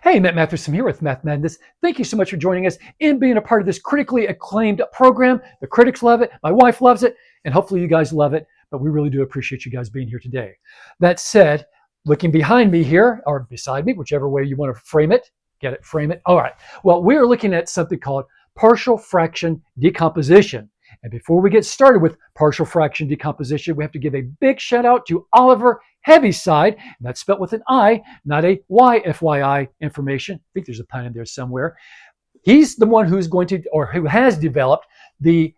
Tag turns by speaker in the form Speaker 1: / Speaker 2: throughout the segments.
Speaker 1: Hey, Matt Mathersum here with Math Madness. Thank you so much for joining us and being a part of this critically acclaimed program. The critics love it, my wife loves it, and hopefully you guys love it, but we really do appreciate you guys being here today. That said, looking behind me here, or beside me, whichever way you want to frame it, get it, frame it. All right, well, we're looking at something called partial fraction decomposition. And before we get started with partial fraction decomposition, we have to give a big shout out to Oliver Heaviside, and that's spelled with an I, not a Y, FYI information. I think there's a pun in there somewhere. He's the one who's going to, or who has developed the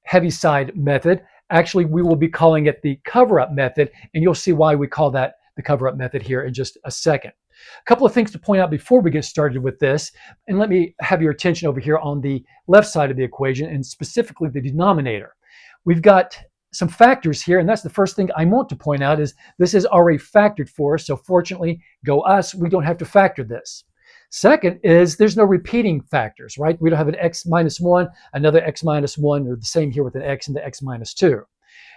Speaker 1: Heaviside method. Actually, we will be calling it the cover-up method, and you'll see why we call that the cover-up method here in just a second. A couple of things to point out before we get started with this, and let me have your attention over here on the left side of the equation, and specifically the denominator. We've got some factors here, and that's the first thing I want to point out is this is already factored for us, so fortunately, go us, we don't have to factor this. Second is there's no repeating factors, right? We don't have an x minus 1, another x minus 1, or the same here with an x and the x minus 2.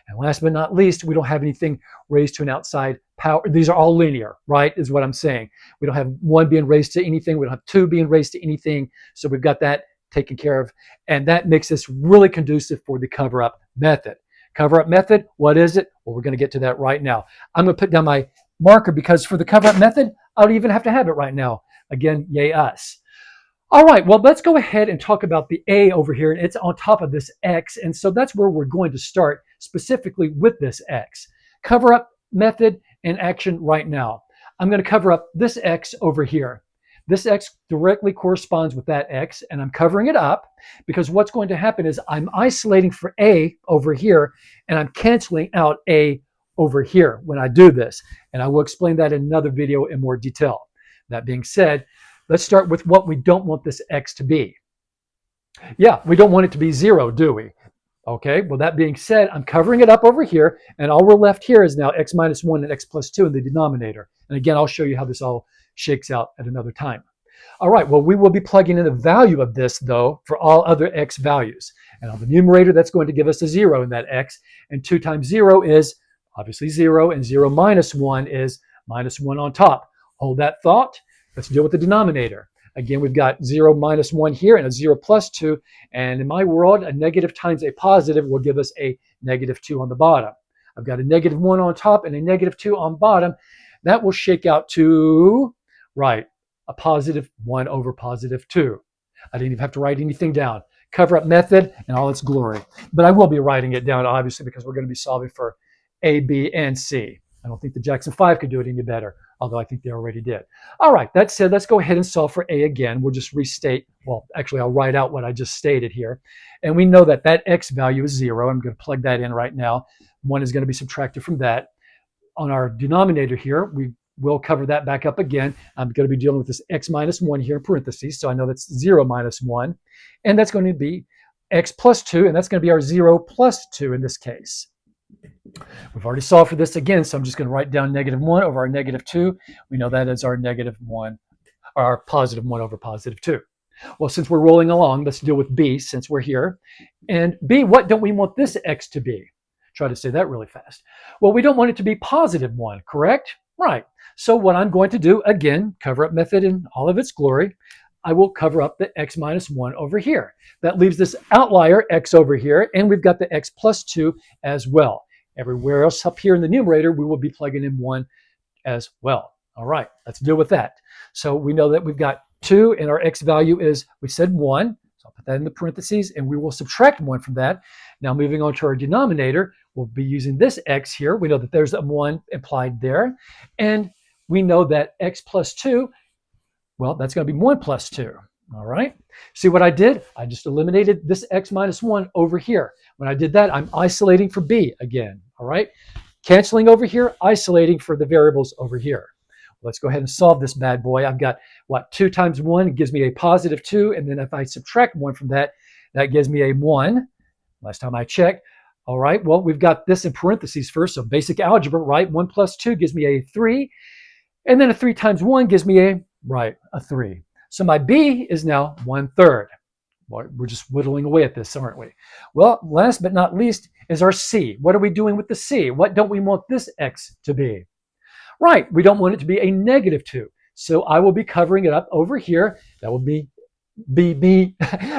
Speaker 1: And last but not least, we don't have anything raised to an outside power. These are all linear, right, is what I'm saying. We don't have 1 being raised to anything. We don't have 2 being raised to anything. So we've got that taken care of. And that makes this really conducive for the cover-up method. Cover-up method, what is it? Well, we're going to get to that right now. I'm going to put down my marker because for the cover-up method, I don't even have to have it right now. Again, yay us. All right, well, let's go ahead and talk about the A over here, and it's on top of this X, and so that's where we're going to start specifically with this X. Cover-up method in action right now. I'm going to cover up this X over here. This X directly corresponds with that X, and I'm covering it up because what's going to happen is I'm isolating for A over here, and I'm canceling out A over here when I do this, and I will explain that in another video in more detail. That being said, let's start with what we don't want this X to be. Yeah, we don't want it to be 0, do we? Okay, well, that being said, I'm covering it up over here, and all we're left here is now x minus 1 and x plus 2 in the denominator. And again, I'll show you how this all shakes out at another time. All right, well, we will be plugging in the value of this, though, for all other x values. And on the numerator, that's going to give us a 0 in that x, and 2 times 0 is obviously 0, and 0 minus 1 is minus 1 on top. Hold that thought. Let's deal with the denominator. Again, we've got 0 minus 1 here and a 0 plus 2. And in my world, a negative times a positive will give us a negative 2 on the bottom. I've got a negative 1 on top and a negative 2 on bottom. That will shake out to, right, a positive 1 over positive 2. I didn't even have to write anything down. Cover-up method in all its glory. But I will be writing it down, obviously, because we're going to be solving for A, B, and C. I don't think the Jackson 5 could do it any better, although I think they already did. All right, that said, let's go ahead and solve for A again. We'll just restate, well, actually, I'll write out what I just stated here. And we know that that X value is 0. I'm going to plug that in right now. 1 is going to be subtracted from that. On our denominator here, we will cover that back up again. I'm going to be dealing with this X minus 1 here in parentheses, so I know that's 0 minus 1. And that's going to be X plus 2, and that's going to be our 0 plus 2 in this case. We've already solved for this again, so I'm just going to write down negative 1 over our negative 2. We know that is our negative 1, or our positive 1 over positive 2. Well, since we're rolling along, let's deal with B since we're here. And B, what don't we want this X to be? Try to say that really fast. Well, we don't want it to be positive 1, correct? Right. So what I'm going to do, again, cover-up method in all of its glory, I will cover up the X minus 1 over here. That leaves this outlier X over here, and we've got the X plus 2 as well. Everywhere else up here in the numerator, we will be plugging in 1 as well. All right, let's deal with that. So we know that we've got 2, and our X value is, we said 1. So I'll put that in the parentheses, and we will subtract 1 from that. Now moving on to our denominator, we'll be using this X here. We know that there's a 1 implied there. And we know that X plus 2, well, that's going to be 1 plus 2. All right. See what I did? I just eliminated this X minus 1 over here. When I did that, I'm isolating for B again. All right. Canceling over here, isolating for the variables over here. Let's go ahead and solve this bad boy. I've got, what, 2 times 1 gives me a positive 2. And then if I subtract 1 from that, that gives me a 1. Last time I checked. All right. Well, we've got this in parentheses first. So basic algebra, right? 1 plus 2 gives me a 3. And then a 3 times 1 gives me a 3. So my B is now 1/3. Well, we're just whittling away at this, aren't we? Well, last but not least is our C. What are we doing with the C? What don't we want this X to be? Right, we don't want it to be a negative 2. So I will be covering it up over here. That will be me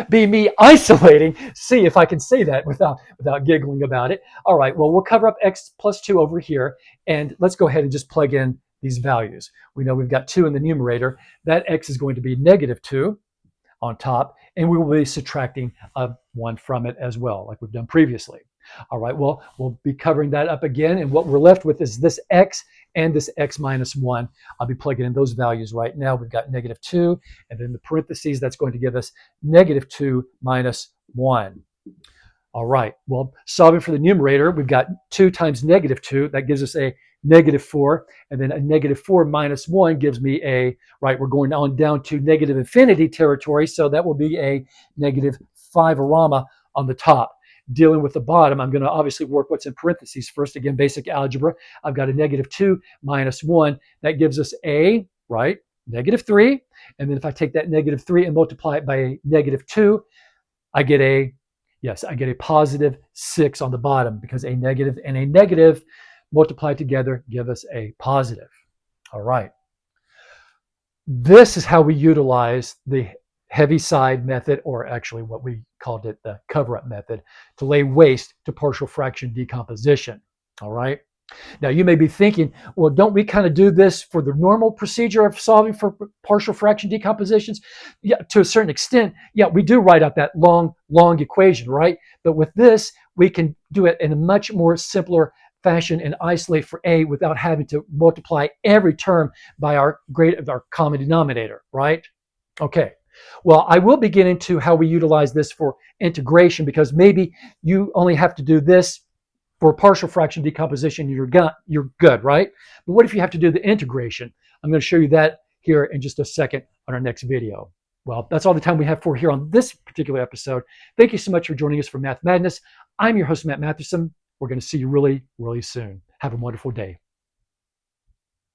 Speaker 1: be me isolating. See if I can say that without giggling about it. All right, well, we'll cover up x plus 2 over here, and let's go ahead and just plug in these values. We know we've got 2 in the numerator. That x is going to be -2 on top, and we will be subtracting a 1 from it as well, like we've done previously. All right, well, we'll be covering that up again, and what we're left with is this x and this x minus 1. I'll be plugging in those values right now. We've got -2, and then the parentheses, that's going to give us -2 minus 1. All right, well, solving for the numerator, we've got 2 times -2. That gives us a -4, and then a -4 minus 1 gives me a, right, we're going on down to negative infinity territory, so that will be a -5 on the top. Dealing with the bottom, I'm going to obviously work what's in parentheses first. Again, basic algebra. I've got a -2 minus 1. That gives us a, right, -3. And then if I take that -3 and multiply it by a -2, I get a, yes, I get a +6 on the bottom, because a negative and a negative multiplied together give us a positive. All right. This is how we utilize the Heaviside method, or actually what we called it, the cover-up method, to lay waste to partial fraction decomposition. All right. Now you may be thinking, well, don't we kind of do this for the normal procedure of solving for partial fraction decompositions? Yeah, to a certain extent. Yeah, we do write out that long equation, right? But with this, we can do it in a much more simpler fashion and isolate for a without having to multiply every term by our common denominator, right? Okay. Well, I will be getting to how we utilize this for integration, because maybe you only have to do this for partial fraction decomposition, you're good, right? But what if you have to do the integration? I'm going to show you that here in just a second on our next video. Well, that's all the time we have for here on this particular episode. Thank you so much for joining us for Math Madness. I'm your host, Matt Mathersum. We're going to see you really, really soon. Have a wonderful day.